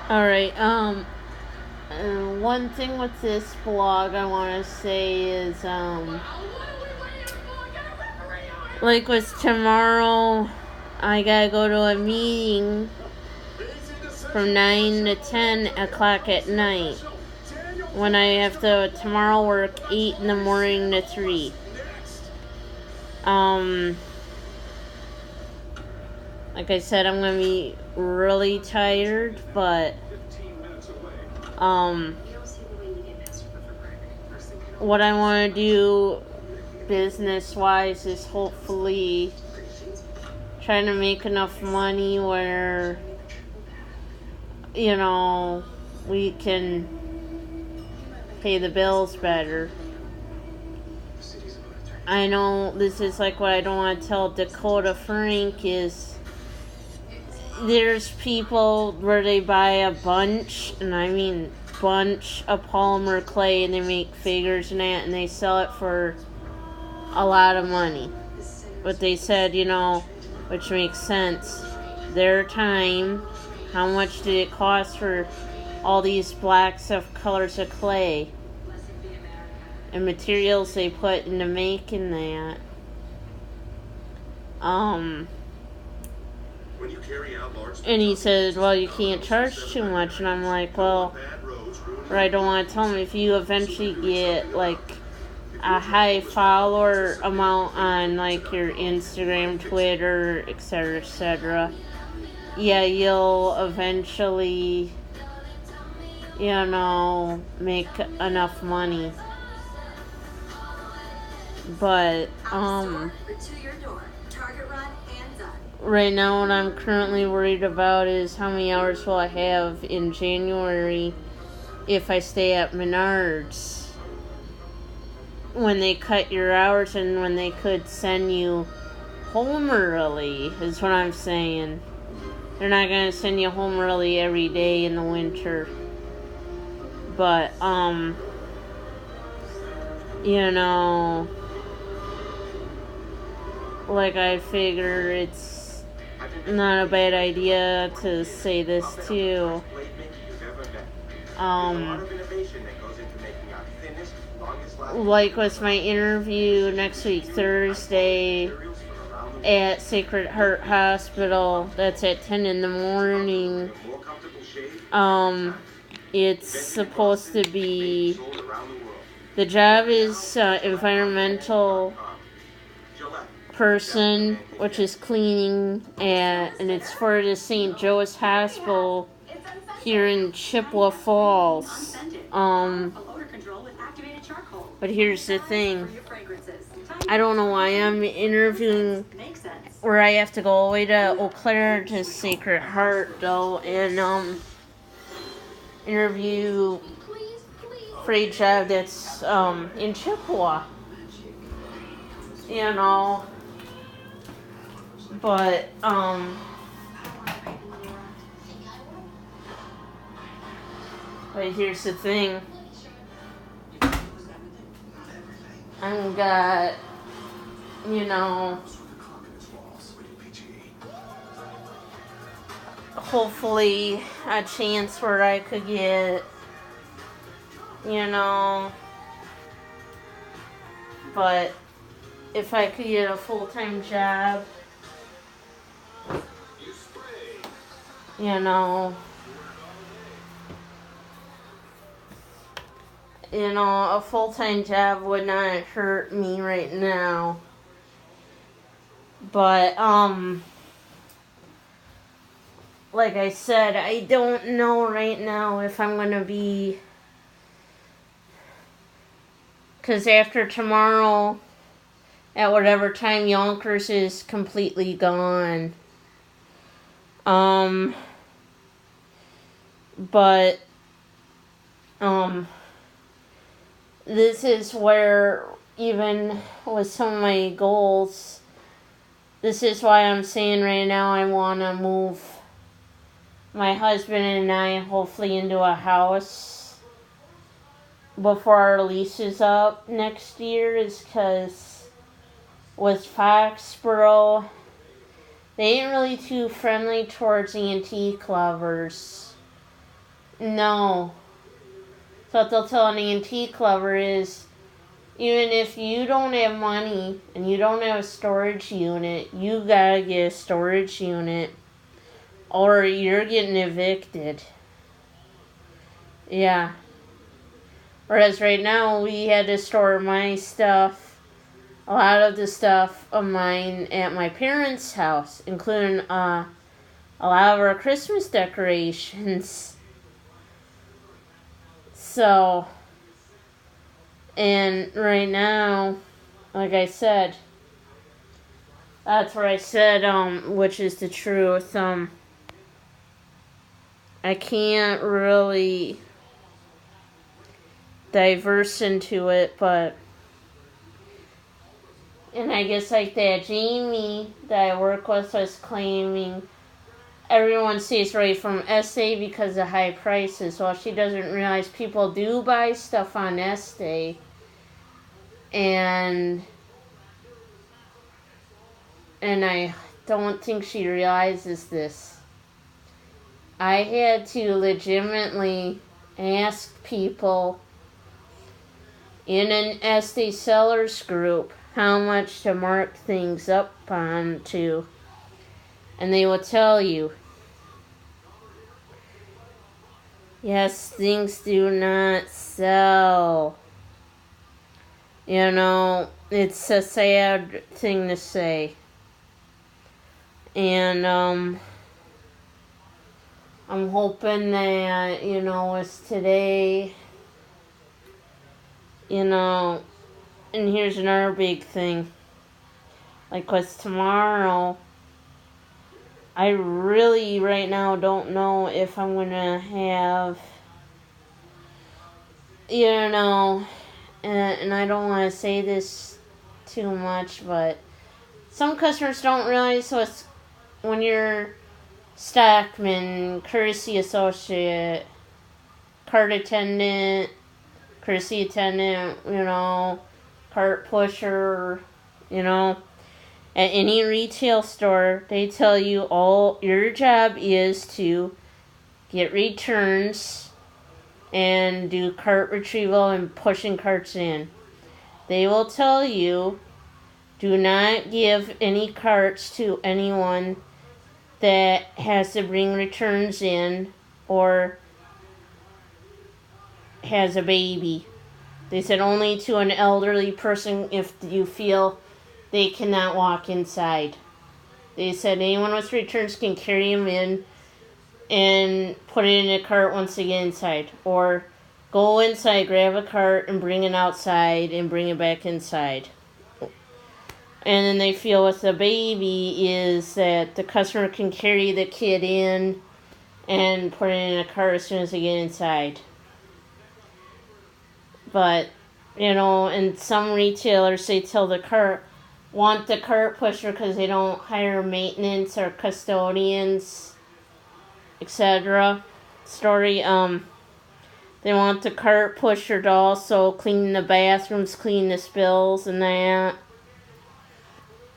Alright, one thing with this blog I want to say is, like with tomorrow, I gotta go to a meeting from 9 to 10 o'clock at night, when I have to tomorrow work 8 in the morning to 3. Like I said, I'm gonna be really tired, but what I want to do business-wise is hopefully trying to make enough money where, we can pay the bills better. I know this is like what I don't want to tell Dakota Frank is there's people where they buy a bunch, and I mean bunch of polymer clay, and they make figures and that, and they sell it for a lot of money. But they said, which makes sense, their time, how much did it cost for all these blacks of colors of clay and materials they put into making that. And he said, well, you can't charge too much. And I'm like, well, or I don't want to tell him, if you eventually get like a high follower amount on like your Instagram, Twitter, etc., yeah, you'll eventually, make enough money. But, right now what I'm currently worried about is how many hours will I have in January if I stay at Menards. When they cut your hours and when they could send you home early, is what I'm saying. They're not going to send you home early every day in the winter. But, like I figure it's not a bad idea to say this too. Like with my interview next week, Thursday, at Sacred Heart Hospital, that's at 10 in the morning. It's supposed to be, the job is environmental person, which is cleaning, and it's for the St. Joe's Hospital here in Chippewa Falls. But here's the thing. I don't know why I'm interviewing where I have to go all the way to Eau Claire to Sacred Heart, though, and interview for a job that's in Chippewa. But here's the thing. I've got, hopefully a chance where I could get, but if I could get a full-time job, a full-time job would not hurt me right now. But, like I said, I don't know right now if I'm going to be, because after tomorrow, at whatever time, Yonkers is completely gone. But, this is where, even with some of my goals, this is why I'm saying right now I want to move my husband and I hopefully into a house before our lease is up next year, is because with Foxborough, they ain't really too friendly towards antique lovers. No. So what they'll tell an antique lover is, even if you don't have money and you don't have a storage unit, you gotta get a storage unit or you're getting evicted. Yeah. Whereas right now we had to store my stuff, a lot of the stuff of mine at my parents' house, including a lot of our Christmas decorations. So, and right now, like I said, that's where I said, which is the truth, I can't really diverse into it, but, and I guess like that Jamie that I work with was claiming everyone stays away from Estee because of high prices. Well, she doesn't realize people do buy stuff on Estee, and I don't think she realizes this. I had to legitimately ask people in an Estee sellers group how much to mark things up on to, and they will tell you, yes, things do not sell. You know, it's a sad thing to say. And, I'm hoping that, it's today, and here's another big thing. Like, what's tomorrow? I really, right now, don't know if I'm gonna have, and I don't want to say this too much, but some customers don't realize, so it's when you're stockman, courtesy associate, cart attendant, courtesy attendant, cart pusher, at any retail store, they tell you all your job is to get returns and do cart retrieval and pushing carts in. They will tell you, do not give any carts to anyone that has to bring returns in or has a baby. They said only to an elderly person if you feel they cannot walk inside. They said anyone with returns can carry them in and put it in a cart once they get inside. Or go inside, grab a cart, and bring it outside and bring it back inside. And then they feel with the baby is that the customer can carry the kid in and put it in a cart as soon as they get inside. But, and some retailers, they tell want the cart pusher because they don't hire maintenance or custodians, etc. They want the cart pusher to also clean the bathrooms, clean the spills and that.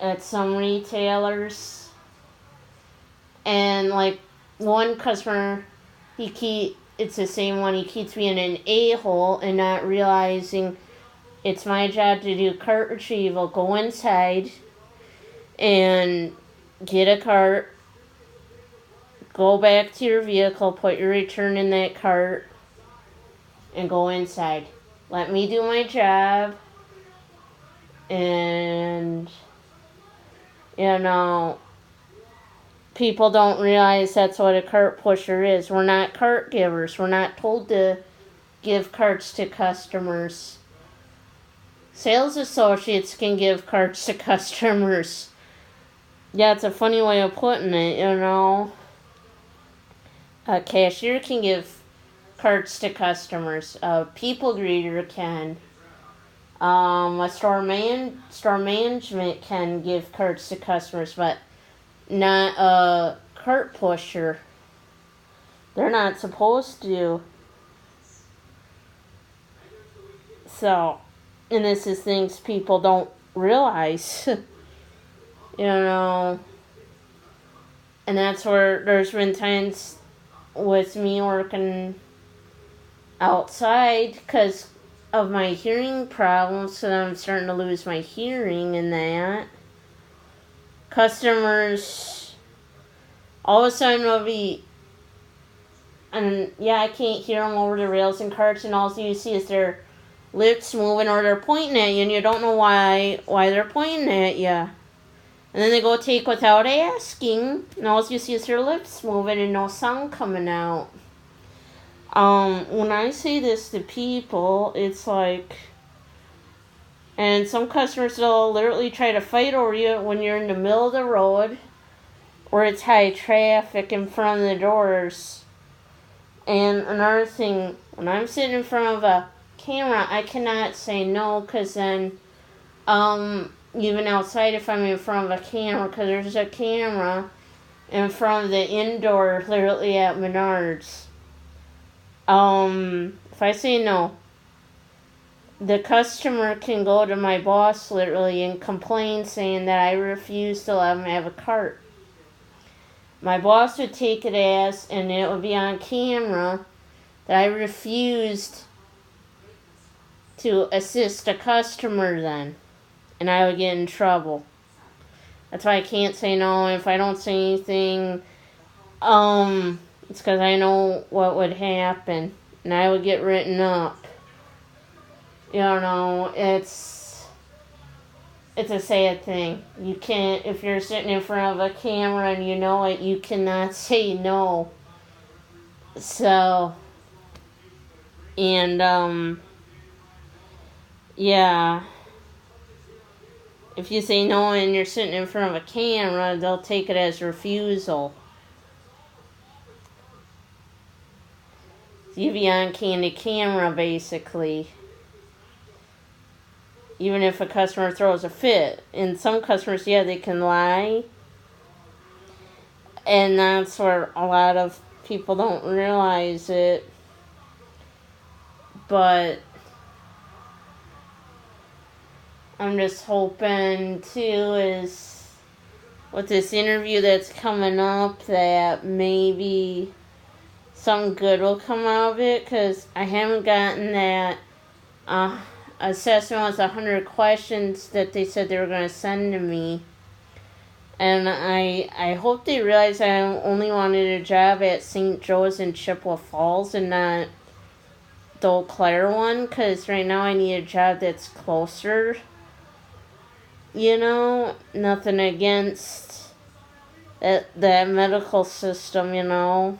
At some retailers. And like one customer, it's the same one, he keeps being an a-hole and not realizing it's my job to do cart retrieval. Go inside and get a cart, go back to your vehicle, put your return in that cart, and go inside. Let me do my job. And people don't realize that's what a cart pusher is. We're not cart givers. We're not told to give carts to customers. Sales associates can give carts to customers. Yeah, it's a funny way of putting it, A cashier can give carts to customers. A people greeter can. A store management can give carts to customers, but not a cart pusher. They're not supposed to. So, and this is things people don't realize. And that's where there's been times with me working outside because of my hearing problems, so I'm starting to lose my hearing and that. Customers, all of a sudden will be, and yeah, I can't hear them over the rails and carts, and all you see is their lips moving or they're pointing at you, and you don't know why they're pointing at you. And then they go take without asking, and all you see is their lips moving and no sound coming out. When I say this to people, it's like, and some customers will literally try to fight over you when you're in the middle of the road or it's high traffic in front of the doors. And another thing, when I'm sitting in front of a camera, I cannot say no, because then, even outside if I'm in front of a camera, because there's a camera in front of the indoor, literally at Menards. If I say no, the customer can go to my boss literally and complain, saying that I refuse to let him have a cart. My boss would take it as, and it would be on camera, that I refused to assist a customer then, and I would get in trouble. That's why I can't say no. And if I don't say anything, it's because I know what would happen, and I would get written up. You know, it's a sad thing. You can't, if you're sitting in front of a camera and you know it, you cannot say no. So, and, yeah. If you say no and you're sitting in front of a camera, they'll take it as refusal. So you be on candid camera, basically. Even if a customer throws a fit. And some customers, yeah, they can lie. And that's where a lot of people don't realize it. But I'm just hoping, too, is with this interview that's coming up, that maybe something good will come out of it. Because I haven't gotten that assessment with 100 questions that they said they were going to send to me. And I hope they realize I only wanted a job at St. Joe's in Chippewa Falls and not the Eau Claire one, because right now I need a job that's closer. You know, nothing against that medical system, you know.